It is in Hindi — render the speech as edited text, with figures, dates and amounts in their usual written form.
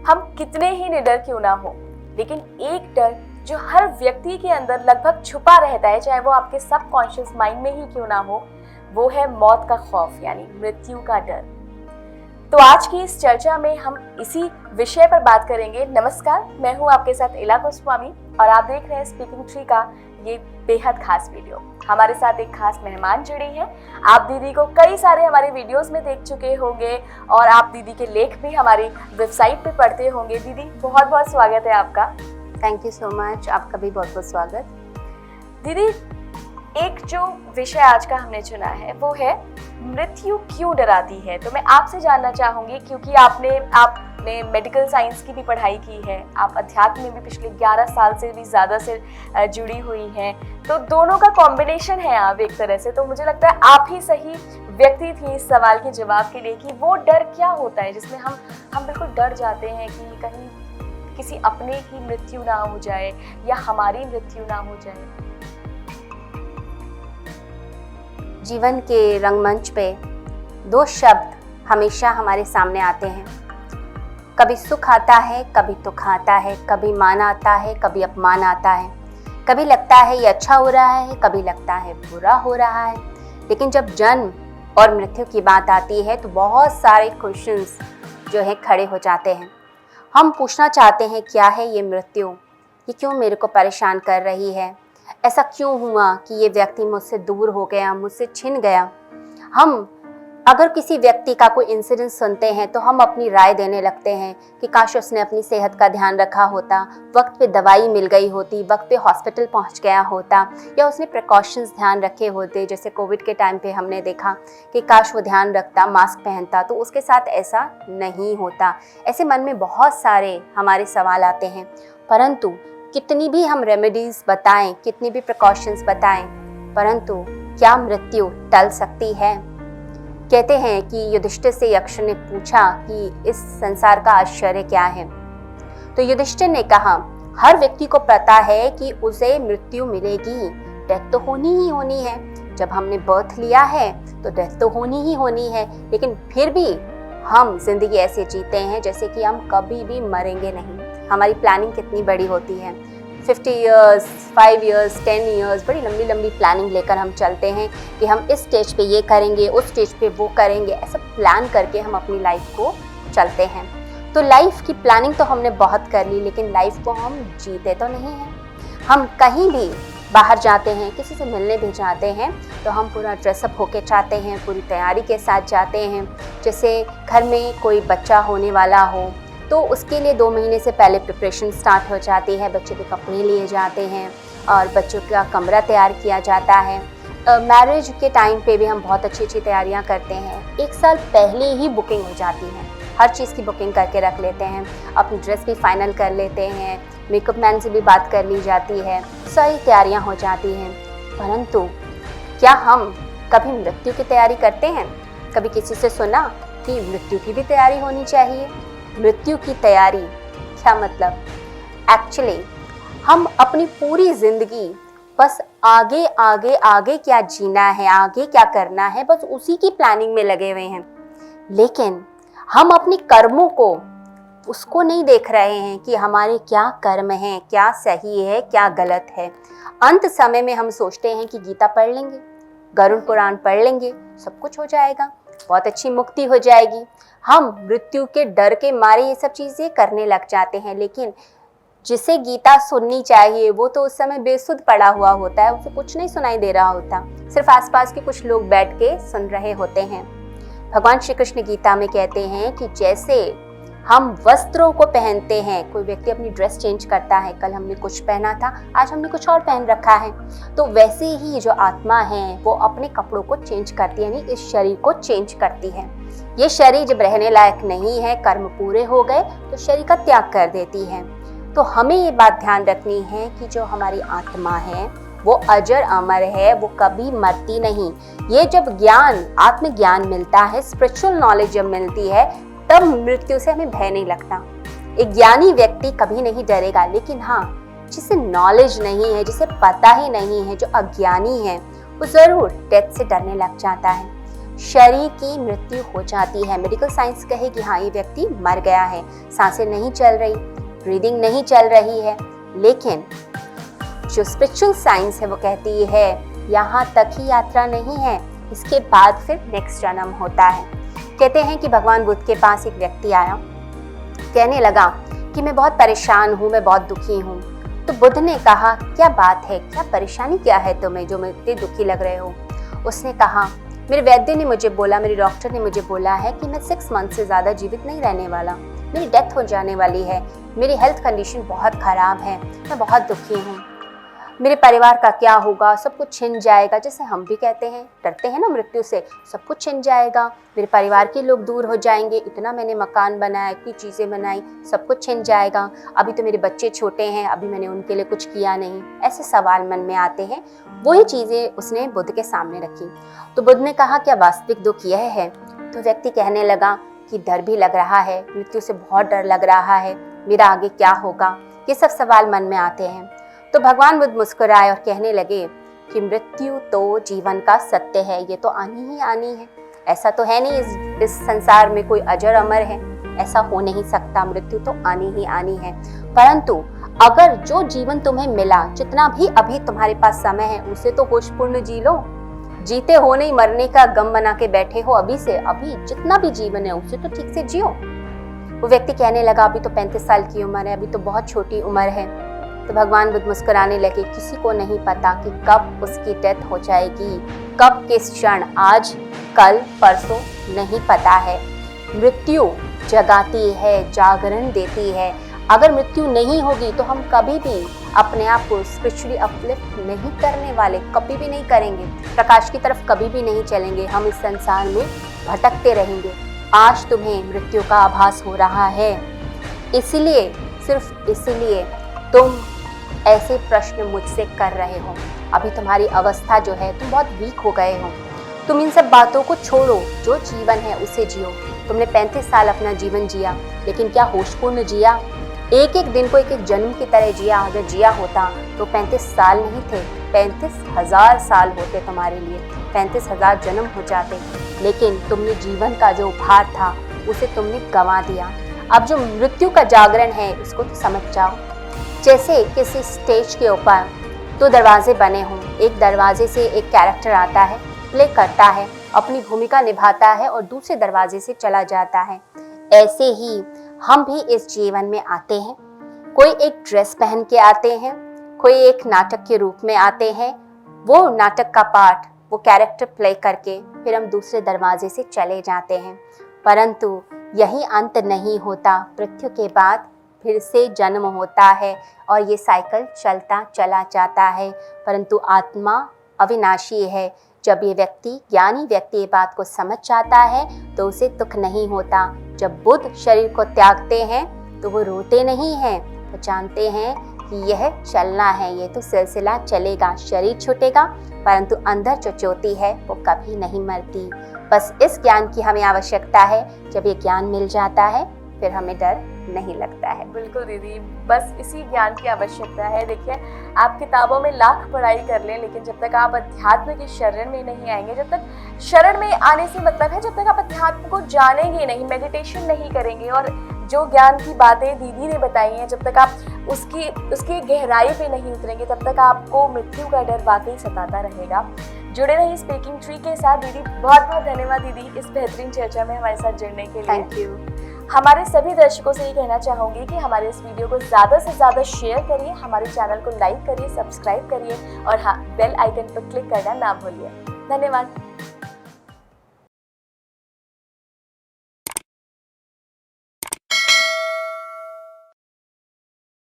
हम कितने ही निडर क्यों ना हो, लेकिन एक डर जो हर व्यक्ति के अंदर लगभग छुपा रहता है, चाहे वो आपके सबकॉन्शियस माइंड में ही क्यों ना हो, वो है मौत का खौफ यानी मृत्यु का डर। तो आज की इस चर्चा में हम इसी विषय पर बात करेंगे। नमस्कार, मैं हूं आपके साथ इला गोस्वामी और आप देख रहे हैं स्पीकिंग ट्री का ये बेहद खास वीडियो। हमारे साथ एक खास मेहमान जुड़ी है। आप दीदी को कई सारे हमारे वीडियोस में देख चुके होंगे और आप दीदी के लेख भी हमारी वेबसाइट पे पढ़ते होंगे। दीदी, बहुत बहुत स्वागत है आपका। थैंक यू सो मच, आपका भी बहुत बहुत स्वागत। दीदी, एक जो विषय आज का हमने चुना है वो है मृत्यु क्यों डराती है। तो मैं आपसे जानना चाहूंगी, क्योंकि आपने मेडिकल साइंस की भी पढ़ाई की है, आप अध्यात्म में भी पिछले 11 साल से भी ज़्यादा से जुड़ी हुई हैं, तो दोनों का कॉम्बिनेशन है आप एक तरह से। तो मुझे लगता है आप ही सही व्यक्ति थी इस सवाल के जवाब के लिए कि वो डर क्या होता है जिसमें हम बिल्कुल डर जाते हैं कि कहीं किसी अपने की मृत्यु ना हो जाए या हमारी मृत्यु ना हो जाए। जीवन के रंगमंच पे दो शब्द हमेशा हमारे सामने आते हैं। कभी सुख आता है, कभी दुख आता है, कभी मान आता है, कभी अपमान आता है, कभी लगता है ये अच्छा हो रहा है, कभी लगता है बुरा हो रहा है। लेकिन जब जन्म और मृत्यु की बात आती है तो बहुत सारे क्वेश्चंस जो है खड़े हो जाते हैं। हम पूछना चाहते हैं, क्या है ये मृत्यु, ये क्यों मेरे को परेशान कर रही है, ऐसा क्यों हुआ कि ये व्यक्ति मुझसे दूर हो गया, मुझसे छिन गया। हम अगर किसी व्यक्ति का कोई इंसिडेंट सुनते हैं तो हम अपनी राय देने लगते हैं कि काश उसने अपनी सेहत का ध्यान रखा होता, वक्त पे दवाई मिल गई होती, वक्त पे हॉस्पिटल पहुंच गया होता, या उसने प्रिकॉशंस ध्यान रखे होते। जैसे कोविड के टाइम पे हमने देखा कि काश वो ध्यान रखता, मास्क पहनता, तो उसके साथ ऐसा नहीं होता। ऐसे मन में बहुत सारे हमारे सवाल आते हैं। परंतु कितनी भी हम रेमेडीज़ बताएं, कितनी भी प्रिकॉशंस बताएं, परंतु क्या मृत्यु टल सकती है? कहते हैं कि युधिष्ठिर से यक्ष ने पूछा कि इस संसार का आश्चर्य क्या है, तो युधिष्ठिर ने कहा, हर व्यक्ति को पता है कि उसे मृत्यु मिलेगी, डेथ तो होनी ही होनी है। जब हमने बर्थ लिया है तो डेथ तो होनी ही होनी है, लेकिन फिर भी हम जिंदगी ऐसे जीते हैं जैसे कि हम कभी भी मरेंगे नहीं। हमारी प्लानिंग कितनी बड़ी होती है, 50 इयर्स, 5 इयर्स, 10 इयर्स, बड़ी लंबी लंबी प्लानिंग लेकर हम चलते हैं कि हम इस स्टेज पे ये करेंगे, उस स्टेज पे वो करेंगे। ऐसा प्लान करके हम अपनी लाइफ को चलते हैं। तो लाइफ की प्लानिंग तो हमने बहुत कर ली, लेकिन लाइफ को हम जीते तो नहीं हैं। हम कहीं भी बाहर जाते हैं, किसी से मिलने भी जाते हैं तो हम पूरा ड्रेसअप होके जाते हैं, पूरी तैयारी के साथ जाते हैं। जैसे घर में कोई बच्चा होने वाला हो तो उसके लिए 2 महीने से पहले प्रिपरेशन स्टार्ट हो जाती है। बच्चों के कपड़े लिए जाते हैं और बच्चों का कमरा तैयार किया जाता है। मैरिज के टाइम पे भी हम बहुत अच्छी अच्छी तैयारियां करते हैं। 1 साल पहले ही बुकिंग हो जाती है, हर चीज़ की बुकिंग करके रख लेते हैं, अपनी ड्रेस भी फाइनल कर लेते हैं, मेकअप मैन से भी बात कर ली जाती है, सारी तैयारियाँ हो जाती हैं। परंतु क्या हम कभी मृत्यु की तैयारी करते हैं? कभी किसी से सुना कि मृत्यु की भी तैयारी होनी चाहिए? मृत्यु की तैयारी क्या मतलब? एक्चुअली हम अपनी पूरी जिंदगी बस आगे आगे आगे क्या जीना है, आगे क्या करना है, बस उसी की प्लानिंग में लगे हुए हैं। लेकिन हम अपनी कर्मों को उसको नहीं देख रहे हैं कि हमारे क्या कर्म हैं, क्या सही है, क्या गलत है। अंत समय में हम सोचते हैं कि गीता पढ़ लेंगे, गरुड़ पुराण पढ़ लेंगे, सब कुछ हो जाएगा, बहुत अच्छी मुक्ति हो जाएगी। हम मृत्यु के डर के मारे ये सब चीज़ें करने लग जाते हैं। लेकिन जिसे गीता सुननी चाहिए वो तो उस समय बेसुध पड़ा हुआ होता है, उसे कुछ नहीं सुनाई दे रहा होता, सिर्फ आसपास के कुछ लोग बैठ के सुन रहे होते हैं। भगवान श्री कृष्ण गीता में कहते हैं कि जैसे हम वस्त्रों को पहनते हैं, कोई व्यक्ति अपनी ड्रेस चेंज करता है, कल हमने कुछ पहना था, आज हमने कुछ और पहन रखा है, तो वैसे ही जो आत्मा है वो अपने कपड़ों को चेंज करती है, यानी इस शरीर को चेंज करती है। ये शरीर जब रहने लायक नहीं है, कर्म पूरे हो गए तो शरीर का त्याग कर देती है। तो हमें ये बात ध्यान रखनी है कि जो हमारी आत्मा है वो अजर अमर है, वो कभी मरती नहीं। ये जब ज्ञान, आत्मज्ञान मिलता है, स्पिरिचुअल नॉलेज जब मिलती है, तब मृत्यु से हमें भय नहीं लगता। एक ज्ञानी व्यक्ति कभी नहीं डरेगा। लेकिन हाँ, जिसे नॉलेज नहीं है, जिसे पता ही नहीं है, जो अज्ञानी है, वो जरूर डेथ से डरने लग जाता है। शरीर की मृत्यु हो जाती है। मेडिकल साइंस कहे कि हाँ, ये व्यक्ति मर गया है, सांसें नहीं चल रही, ब्रीदिंग नहीं चल रही है। लेकिन जो स्पिरिचुअल साइंस है वो कहती है यहाँ तक ही यात्रा नहीं है, इसके बाद फिर नेक्स्ट जन्म होता है। कहते हैं कि भगवान बुद्ध के पास एक व्यक्ति आया, कहने लगा कि मैं बहुत परेशान हूँ, मैं बहुत दुखी हूँ। तो बुद्ध ने कहा, क्या बात है, क्या परेशानी क्या है तुम्हें जो मैं इतने दुखी लग रहे हो? उसने कहा, मेरे वैद्य ने मुझे बोला, मेरे डॉक्टर ने मुझे बोला है कि मैं 6 मंथ से ज़्यादा जीवित नहीं रहने वाला, मेरी डेथ हो जाने वाली है, मेरी हेल्थ कंडीशन बहुत ख़राब है, मैं बहुत दुखी हूँ, मेरे परिवार का क्या होगा, सब कुछ छिन जाएगा। जैसे हम भी कहते हैं, डरते हैं ना मृत्यु से, सब कुछ छिन जाएगा, मेरे परिवार के लोग दूर हो जाएंगे, इतना मैंने मकान बनाया, इतनी चीज़ें बनाई, सब कुछ छिन जाएगा, अभी तो मेरे बच्चे छोटे हैं, अभी मैंने उनके लिए कुछ किया नहीं। ऐसे सवाल मन में आते हैं। वही चीज़ें उसने बुद्ध के सामने रखी। तो बुद्ध ने कहा, क्या वास्तविक दुख यह है? तो व्यक्ति कहने लगा कि डर भी लग रहा है, मृत्यु से बहुत डर लग रहा है, मेरा आगे क्या होगा, ये सब सवाल मन में आते हैं। तो भगवान बुद्ध मुस्कुराए और कहने लगे कि मृत्यु तो जीवन का सत्य है, ये तो आनी ही आनी है। ऐसा तो है नहीं इस संसार में कोई अजर अमर है, ऐसा हो नहीं सकता, मृत्यु तो आनी ही आनी है। परंतु अगर जो जीवन तुम्हें मिला, जितना भी अभी तुम्हारे पास समय है, उसे तो होशपूर्ण जी लो। जीते हो नहीं, मरने का गम बना के बैठे हो अभी से, अभी जितना भी जीवन है उसे तो ठीक से जियो। वो व्यक्ति कहने लगा, अभी तो 35 साल की उम्र है, अभी तो बहुत छोटी उम्र है। तो भगवान बुद्ध मुस्कुराने लगे, किसी को नहीं पता कि कब उसकी डेथ हो जाएगी, कब किस क्षण, आज कल परसों नहीं पता है। मृत्यु जगाती है, जागरण देती है। अगर मृत्यु नहीं होगी तो हम कभी भी अपने आप को स्पिरिचुअली अपलिफ्ट नहीं करने वाले, कभी भी नहीं करेंगे, प्रकाश की तरफ कभी भी नहीं चलेंगे, हम इस संसार में भटकते रहेंगे। आज तुम्हें मृत्यु का आभास हो रहा है, इसलिए, सिर्फ इसलिए तुम ऐसे प्रश्न मुझसे कर रहे हो। अभी तुम्हारी अवस्था जो है, तुम बहुत वीक हो गए हो। तुम इन सब बातों को छोड़ो, जो जीवन है उसे जियो। तुमने 35 साल अपना जीवन जिया, लेकिन क्या होशपूर्ण जिया? एक एक दिन को एक एक जन्म की तरह जिया। अगर जिया होता तो 35 साल नहीं थे, 35,000 साल होते तुम्हारे लिए, 35,000 जन्म हो जाते। लेकिन तुमने जीवन का जो भार था उसे तुमने गंवा दिया। अब जो मृत्यु का जागरण है उसको तो समझ जाओ। जैसे किसी स्टेज के ऊपर 2 दरवाजे बने हों, एक दरवाजे से एक कैरेक्टर आता है, प्ले करता है, अपनी भूमिका निभाता है और दूसरे दरवाजे से चला जाता है। ऐसे ही हम भी इस जीवन में आते हैं। कोई एक ड्रेस पहन के आते हैं, कोई एक नाटक के रूप में आते हैं, वो नाटक का पार्ट, वो कैरेक्टर प्ले करके फिर हम दूसरे दरवाजे से चले जाते हैं। परंतु यही अंत नहीं होता, मृत्यु के बाद फिर से जन्म होता है और ये साइकिल चलता चला जाता है। परंतु आत्मा अविनाशी है। जब ये व्यक्ति, ज्ञानी व्यक्ति ये बात को समझ जाता है तो उसे दुख नहीं होता। जब बुद्ध शरीर को त्यागते हैं तो वो रोते नहीं हैं, वो जानते हैं कि यह चलना है, ये तो सिलसिला चलेगा, शरीर छूटेगा परंतु अंदर जो ज्योति है वो कभी नहीं मरती। बस इस ज्ञान की हमें आवश्यकता है। जब ये ज्ञान मिल जाता है फिर हमें डर नहीं लगता है। बिल्कुल दीदी, बस इसी ज्ञान की आवश्यकता है। देखिए, आप किताबों में लाख पढ़ाई कर लें, लेकिन जब तक आप अध्यात्म की शरण में नहीं आएंगे, जब तक शरण में आने से मतलब है जब तक आप अध्यात्म को जानेंगे नहीं, मेडिटेशन नहीं करेंगे और जो ज्ञान की बातें दीदी ने बताई हैं, जब तक आप उसकी गहराई पे नहीं उतरेंगे, तब तक आपको मृत्यु का डर वाकई सताता रहेगा। जुड़े रहिए स्पीकिंग ट्री के साथ। दीदी बहुत बहुत धन्यवाद दीदी, इस बेहतरीन चर्चा में हमारे साथ जुड़ने के लिए। Thank you. हमारे सभी दर्शकों से ये कहना चाहूँगी कि हमारे इस वीडियो को ज़्यादा से ज़्यादा शेयर करिए, हमारे चैनल को लाइक करिए, सब्सक्राइब करिए और हाँ, बेल आइकन पर क्लिक करना ना भूलिए। धन्यवाद।